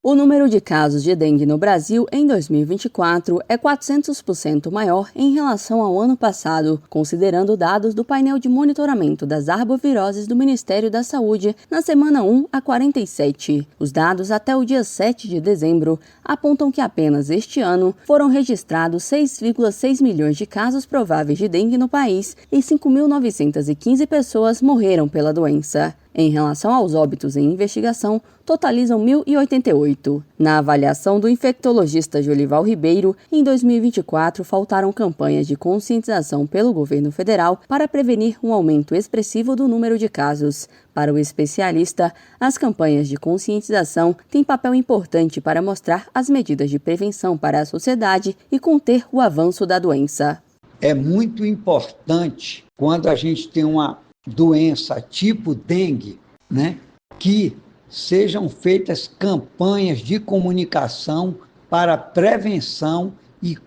O número de casos de dengue no Brasil em 2024 é 400% maior em relação ao ano passado, considerando dados do painel de monitoramento das arboviroses do Ministério da Saúde na semana 1 a 47. Os dados até o dia 7 de dezembro apontam que apenas este ano foram registrados 6,6 milhões de casos prováveis de dengue no país e 5.915 pessoas morreram pela doença. Em relação aos óbitos em investigação, totalizam 1.088. Na avaliação do infectologista Jolival Ribeiro, em 2024 faltaram campanhas de conscientização pelo governo federal para prevenir um aumento expressivo do número de casos. Para o especialista, as campanhas de conscientização têm papel importante para mostrar as medidas de prevenção para a sociedade e conter o avanço da doença. É muito importante quando a gente tem uma doença tipo dengue, que sejam feitas campanhas de comunicação para prevenção e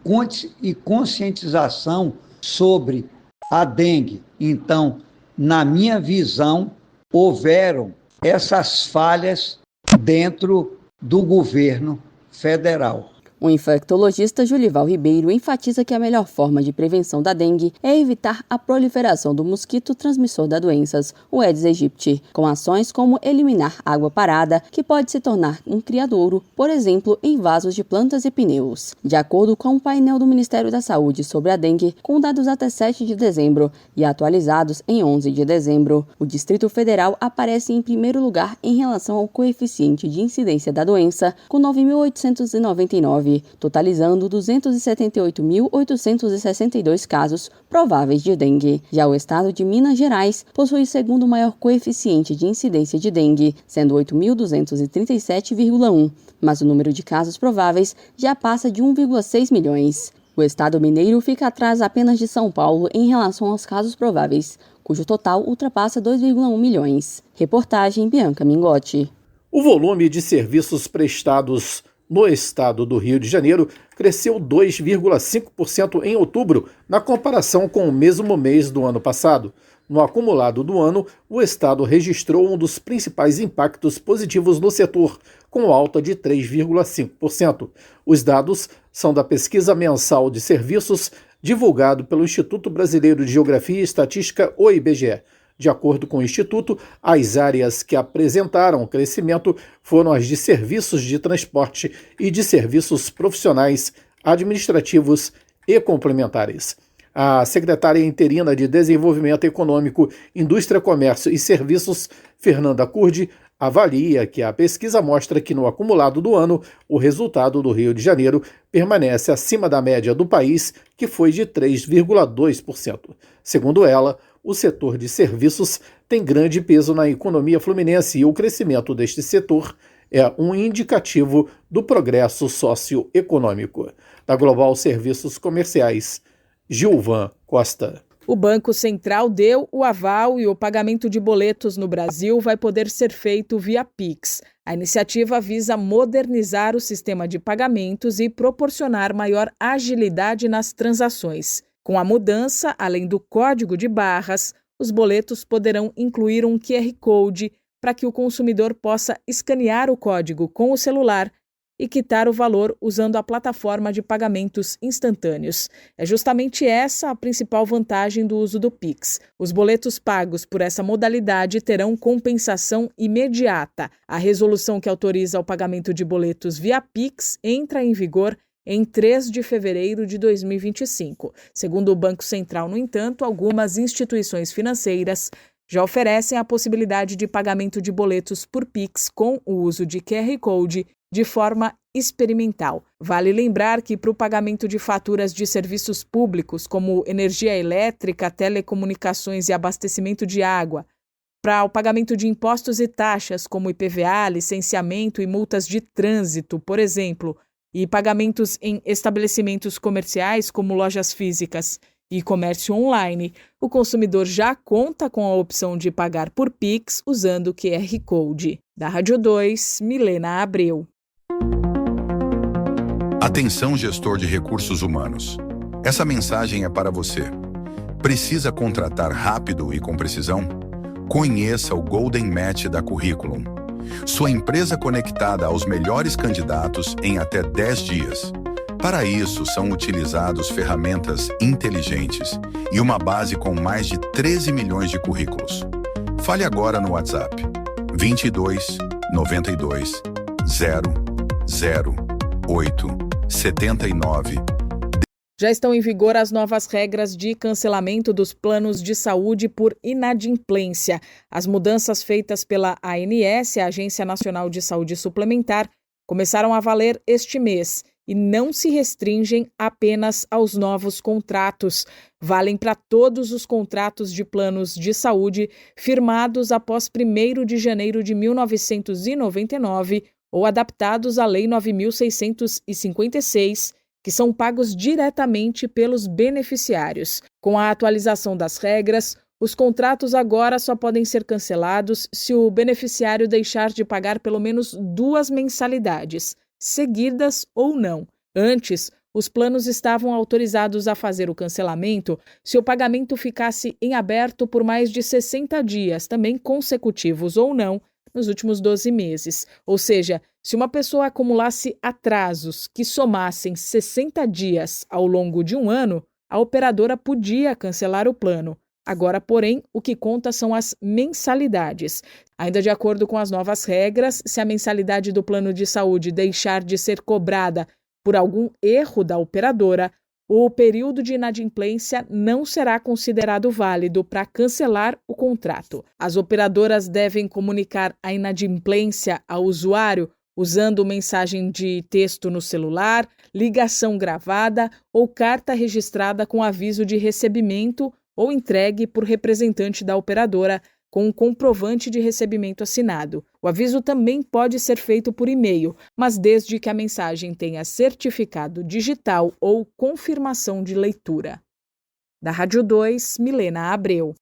conscientização sobre a dengue. Então, na minha visão, houveram essas falhas dentro do governo federal. O infectologista Jolival Ribeiro enfatiza que a melhor forma de prevenção da dengue é evitar a proliferação do mosquito transmissor das doenças, o Aedes aegypti, com ações como eliminar água parada, que pode se tornar um criadouro, por exemplo, em vasos de plantas e pneus. De acordo com o painel do Ministério da Saúde sobre a dengue, com dados até 7 de dezembro e atualizados em 11 de dezembro, o Distrito Federal aparece em primeiro lugar em relação ao coeficiente de incidência da doença, com 9.899. Totalizando 278.862 casos prováveis de dengue. Já o estado de Minas Gerais possui o segundo maior coeficiente de incidência de dengue, sendo 8.237,1, mas o número de casos prováveis já passa de 1,6 milhões. O estado mineiro fica atrás apenas de São Paulo em relação aos casos prováveis, cujo total ultrapassa 2,1 milhões. Reportagem Bianca Mingotti. O volume de serviços prestados no estado do Rio de Janeiro cresceu 2,5% em outubro, na comparação com o mesmo mês do ano passado. No acumulado do ano, o estado registrou um dos principais impactos positivos no setor, com alta de 3,5%. Os dados são da pesquisa mensal de serviços divulgado pelo Instituto Brasileiro de Geografia e Estatística, o IBGE. De acordo com o Instituto, as áreas que apresentaram crescimento foram as de serviços de transporte e de serviços profissionais, administrativos e complementares. A secretária interina de Desenvolvimento Econômico, Indústria, Comércio e Serviços, Fernanda Curdi, avalia que a pesquisa mostra que no acumulado do ano, o resultado do Rio de Janeiro permanece acima da média do país, que foi de 3,2%. Segundo ela, o setor de serviços tem grande peso na economia fluminense e o crescimento deste setor é um indicativo do progresso socioeconômico. Da Global Serviços Comerciais, Gilvan Costa. O Banco Central deu o aval e o pagamento de boletos no Brasil vai poder ser feito via Pix. A iniciativa visa modernizar o sistema de pagamentos e proporcionar maior agilidade nas transações. Com a mudança, além do código de barras, os boletos poderão incluir um QR Code para que o consumidor possa escanear o código com o celular e quitar o valor usando a plataforma de pagamentos instantâneos. É justamente essa a principal vantagem do uso do Pix. Os boletos pagos por essa modalidade terão compensação imediata. A resolução que autoriza o pagamento de boletos via Pix entra em vigor em 3 de fevereiro de 2025. Segundo o Banco Central, no entanto, algumas instituições financeiras já oferecem a possibilidade de pagamento de boletos por Pix com o uso de QR Code de forma experimental. Vale lembrar que para o pagamento de faturas de serviços públicos, como energia elétrica, telecomunicações e abastecimento de água, para o pagamento de impostos e taxas, como IPVA, licenciamento e multas de trânsito, por exemplo, e pagamentos em estabelecimentos comerciais, como lojas físicas e comércio online, o consumidor já conta com a opção de pagar por Pix usando o QR Code. Da Rádio 2, Milena Abreu. Atenção, gestor de recursos humanos. Essa mensagem é para você. Precisa contratar rápido e com precisão? Conheça o Golden Match da Curriculum. Sua empresa conectada aos melhores candidatos em até 10 dias. Para isso, são utilizados ferramentas inteligentes e uma base com mais de 13 milhões de currículos. Fale agora no WhatsApp 22 92 0 8 79. Já estão em vigor as novas regras de cancelamento dos planos de saúde por inadimplência. As mudanças feitas pela ANS, a Agência Nacional de Saúde Suplementar, começaram a valer este mês e não se restringem apenas aos novos contratos. Valem para todos os contratos de planos de saúde firmados após 1º de janeiro de 1999 ou adaptados à Lei 9.656, que são pagos diretamente pelos beneficiários. Com a atualização das regras, os contratos agora só podem ser cancelados se o beneficiário deixar de pagar pelo menos 2 mensalidades, seguidas ou não. Antes, os planos estavam autorizados a fazer o cancelamento se o pagamento ficasse em aberto por mais de 60 dias, também consecutivos ou não, nos últimos 12 meses. Ou seja, se uma pessoa acumulasse atrasos que somassem 60 dias ao longo de um ano, a operadora podia cancelar o plano. Agora, porém, o que conta são as mensalidades. Ainda de acordo com as novas regras, se a mensalidade do plano de saúde deixar de ser cobrada por algum erro da operadora, o período de inadimplência não será considerado válido para cancelar o contrato. As operadoras devem comunicar a inadimplência ao usuário usando mensagem de texto no celular, ligação gravada ou carta registrada com aviso de recebimento ou entregue por representante da operadora com um comprovante de recebimento assinado. O aviso também pode ser feito por e-mail, mas desde que a mensagem tenha certificado digital ou confirmação de leitura. Da Rádio 2, Milena Abreu.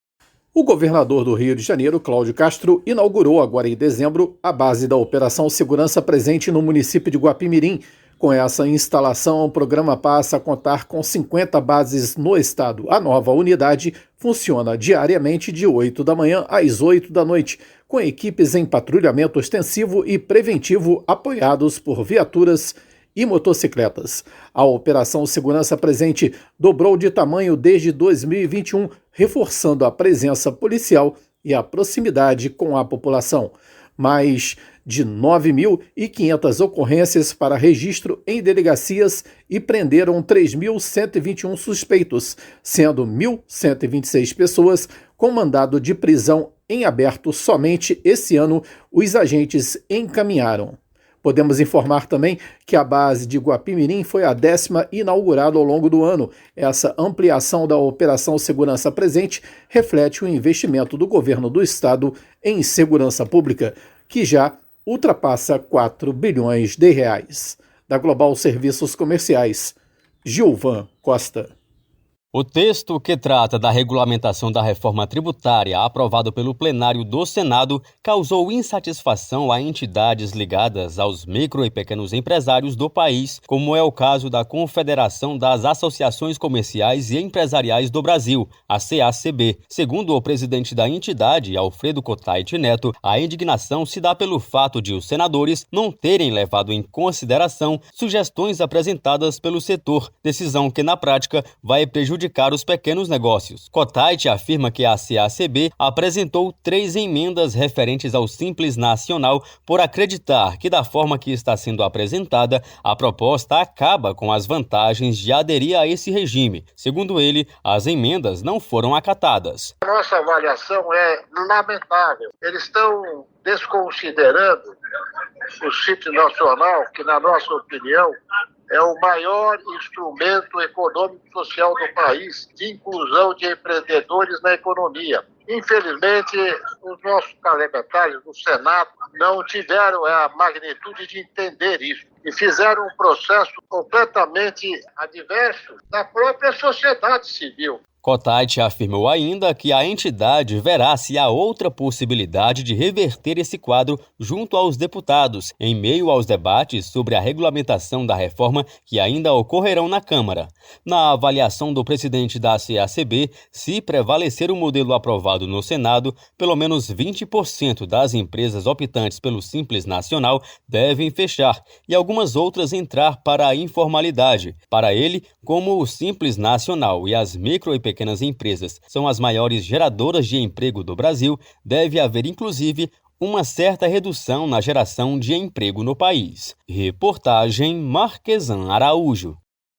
O governador do Rio de Janeiro, Cláudio Castro, inaugurou agora em dezembro a base da Operação Segurança Presente no município de Guapimirim. Com essa instalação, o programa passa a contar com 50 bases no estado. A nova unidade funciona diariamente de 8 da manhã às 8 da noite, com equipes em patrulhamento ostensivo e preventivo apoiados por viaturas e motocicletas. A Operação Segurança Presente dobrou de tamanho desde 2021, reforçando a presença policial e a proximidade com a população. Mais de 9.500 ocorrências para registro em delegacias e prenderam 3.121 suspeitos, sendo 1.126 pessoas com mandado de prisão em aberto somente esse ano os agentes encaminharam. Podemos informar também que a base de Guapimirim foi a 10ª inaugurada ao longo do ano. Essa ampliação da Operação Segurança Presente reflete o investimento do governo do estado em segurança pública, que já ultrapassa 4 bilhões de reais. Da Global Serviços Comerciais, Gilvan Costa. O texto que trata da regulamentação da reforma tributária aprovado pelo plenário do Senado causou insatisfação a entidades ligadas aos micro e pequenos empresários do país, como é o caso da Confederação das Associações Comerciais e Empresariais do Brasil, a CACB. Segundo o presidente da entidade, Alfredo Cotait Neto, a indignação se dá pelo fato de os senadores não terem levado em consideração sugestões apresentadas pelo setor, decisão que na prática vai prejudicar prejudicar os pequenos negócios. Cottait afirma que a CACB apresentou 3 emendas referentes ao Simples Nacional por acreditar que, da forma que está sendo apresentada, a proposta acaba com as vantagens de aderir a esse regime. Segundo ele, as emendas não foram acatadas. A nossa avaliação é lamentável. Eles estão desconsiderando o Simples Nacional, que, na nossa opinião, é o maior instrumento econômico e social do país de inclusão de empreendedores na economia. Infelizmente, os nossos parlamentares do Senado não tiveram a magnitude de entender isso e fizeram um processo completamente adverso da própria sociedade civil. Cottait afirmou ainda que a entidade verá se há outra possibilidade de reverter esse quadro junto aos deputados, em meio aos debates sobre a regulamentação da reforma que ainda ocorrerão na Câmara. Na avaliação do presidente da CACB, se prevalecer o modelo aprovado no Senado, pelo menos 20% das empresas optantes pelo Simples Nacional devem fechar e algumas outras entrar para a informalidade. Para ele, como o Simples Nacional e as micro e pequenas empresas são as maiores geradoras de emprego do Brasil, deve haver, inclusive, uma certa redução na geração de emprego no país. Reportagem Marquesan Araújo.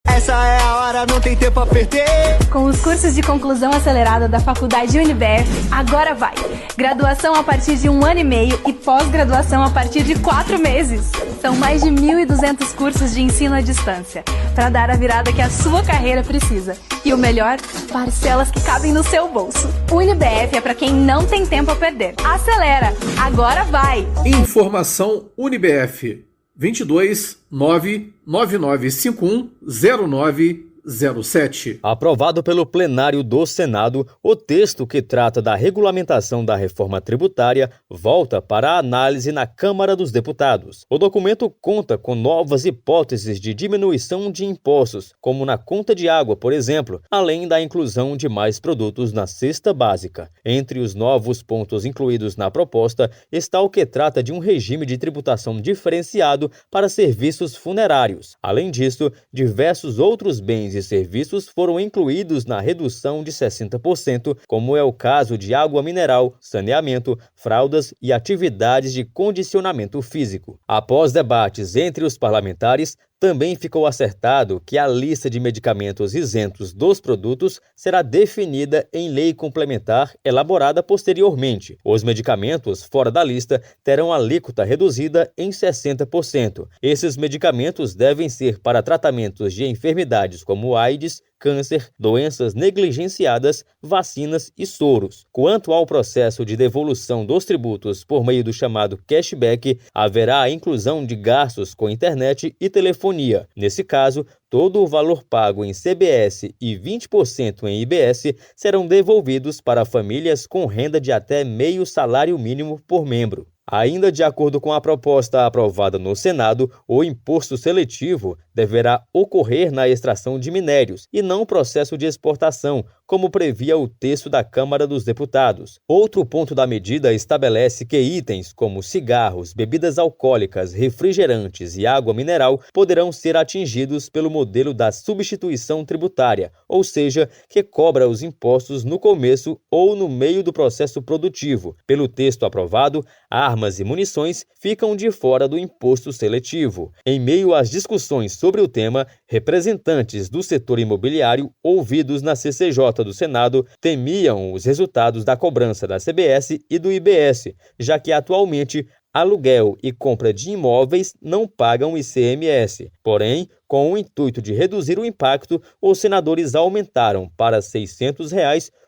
Essa é a hora, não tem tempo a perder. Com os cursos de conclusão acelerada da Faculdade UniBF, agora vai. Graduação a partir de 1 ano e meio e pós-graduação a partir de 4 meses. São mais de 1.200 cursos de ensino à distância, para dar a virada que a sua carreira precisa. E o melhor, parcelas que cabem no seu bolso. UniBF é para quem não tem tempo a perder. Acelera, agora vai. Informação UniBF 22 99951 0907. Aprovado pelo plenário do Senado, o texto que trata da regulamentação da reforma tributária volta para a análise na Câmara dos Deputados. O documento conta com novas hipóteses de diminuição de impostos, como na conta de água, por exemplo, além da inclusão de mais produtos na cesta básica. Entre os novos pontos incluídos na proposta está o que trata de um regime de tributação diferenciado para serviços funerários. Além disso, diversos outros bens e serviços foram incluídos na redução de 60%, como é o caso de água mineral, saneamento, fraldas e atividades de condicionamento físico. Após debates entre os parlamentares, também ficou acertado que a lista de medicamentos isentos dos produtos será definida em lei complementar elaborada posteriormente. Os medicamentos fora da lista terão alíquota reduzida em 60%. Esses medicamentos devem ser para tratamentos de enfermidades como AIDS, câncer, doenças negligenciadas, vacinas e soros. Quanto ao processo de devolução dos tributos por meio do chamado cashback, haverá a inclusão de gastos com internet e telefonia. Nesse caso, todo o valor pago em CBS e 20% em IBS serão devolvidos para famílias com renda de até meio salário mínimo por membro. Ainda de acordo com a proposta aprovada no Senado, o imposto seletivo deverá ocorrer na extração de minérios e não processo de exportação, como previa o texto da Câmara dos Deputados. Outro ponto da medida estabelece que itens como cigarros, bebidas alcoólicas, refrigerantes e água mineral poderão ser atingidos pelo modelo da substituição tributária, ou seja, que cobra os impostos no começo ou no meio do processo produtivo. Pelo texto aprovado, armas e munições ficam de fora do imposto seletivo. Em meio às discussões sobre o tema, representantes do setor imobiliário ouvidos na CCJ do Senado temiam os resultados da cobrança da CBS e do IBS, já que atualmente aluguel e compra de imóveis não pagam ICMS. Porém, com o intuito de reduzir o impacto, os senadores aumentaram para R$ 600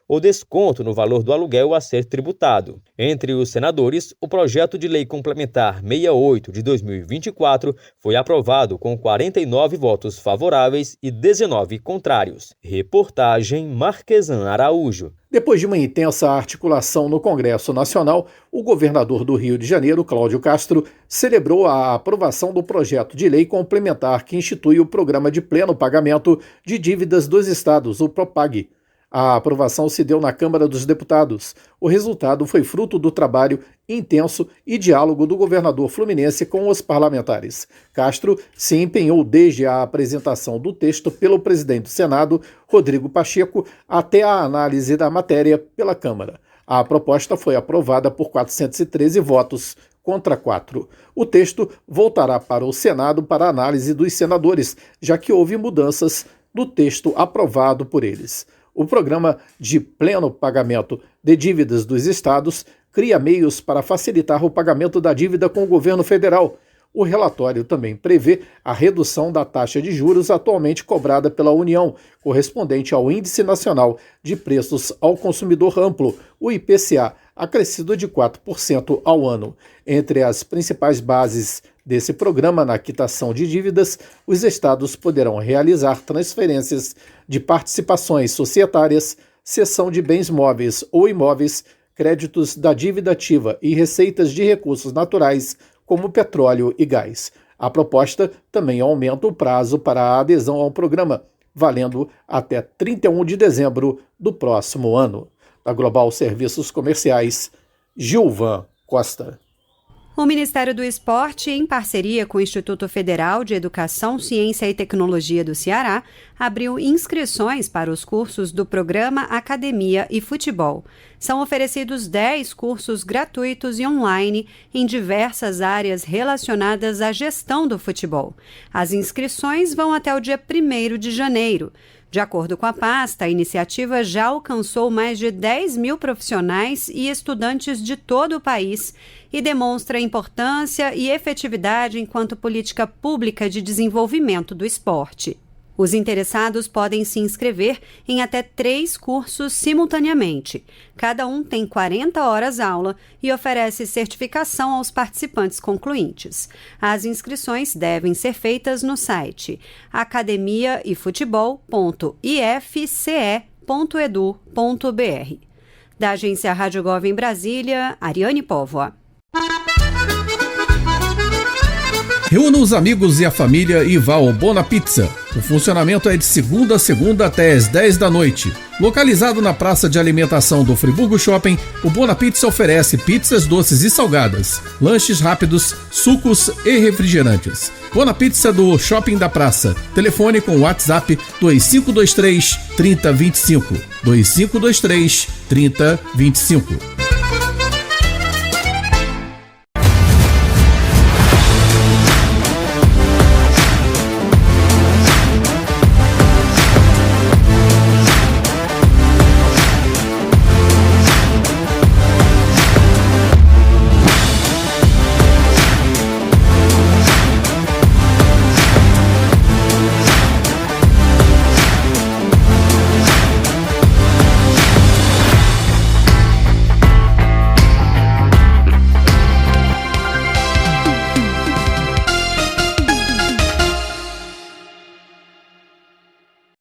o desconto no valor do aluguel a ser tributado. Entre os senadores, o projeto de lei complementar 68 de 2024 foi aprovado com 49 votos favoráveis e 19 contrários. Reportagem Marquesan Araújo. Depois de uma intensa articulação no Congresso Nacional, o governador do Rio de Janeiro, Cláudio Castro, celebrou a aprovação do projeto de lei complementar que institui o Programa de Pleno Pagamento de Dívidas dos Estados, o PROPAG. A aprovação se deu na Câmara dos Deputados. O resultado foi fruto do trabalho intenso e diálogo do governador fluminense com os parlamentares. Castro se empenhou desde a apresentação do texto pelo presidente do Senado, Rodrigo Pacheco, até a análise da matéria pela Câmara. A proposta foi aprovada por 413 votos contra 4. O texto voltará para o Senado para análise dos senadores, já que houve mudanças no texto aprovado por eles. O programa de pleno pagamento de dívidas dos estados cria meios para facilitar o pagamento da dívida com o governo federal. O relatório também prevê a redução da taxa de juros atualmente cobrada pela União, correspondente ao Índice Nacional de Preços ao Consumidor Amplo, o IPCA, acrescido de 4% ao ano. Entre as principais bases desse programa na quitação de dívidas, os estados poderão realizar transferências de participações societárias, cessão de bens móveis ou imóveis, créditos da dívida ativa e receitas de recursos naturais, como petróleo e gás. A proposta também aumenta o prazo para a adesão ao programa, valendo até 31 de dezembro do próximo ano. Da Global Serviços Comerciais, Gilvan Costa. O Ministério do Esporte, em parceria com o Instituto Federal de Educação, Ciência e Tecnologia do Ceará, abriu inscrições para os cursos do programa Academia e Futebol. São oferecidos 10 cursos gratuitos e online em diversas áreas relacionadas à gestão do futebol. As inscrições vão até o dia 1º de janeiro. De acordo com a pasta, a iniciativa já alcançou mais de 10 mil profissionais e estudantes de todo o país e demonstra a importância e efetividade enquanto política pública de desenvolvimento do esporte. Os interessados podem se inscrever em até 3 cursos simultaneamente. Cada um tem 40 horas aula e oferece certificação aos participantes concluintes. As inscrições devem ser feitas no site academiaefutebol.ifce.edu.br. Da agência Rádio Gov em Brasília, Ariane Póvoa. Reúna os amigos e a família e vá ao Bona Pizza. O funcionamento é de segunda a segunda até às 10 da noite. Localizado na praça de alimentação do Friburgo Shopping, o Bona Pizza oferece pizzas doces e salgadas, lanches rápidos, sucos e refrigerantes. Bona Pizza do Shopping da Praça. Telefone com WhatsApp 2523 3025. 2523 3025.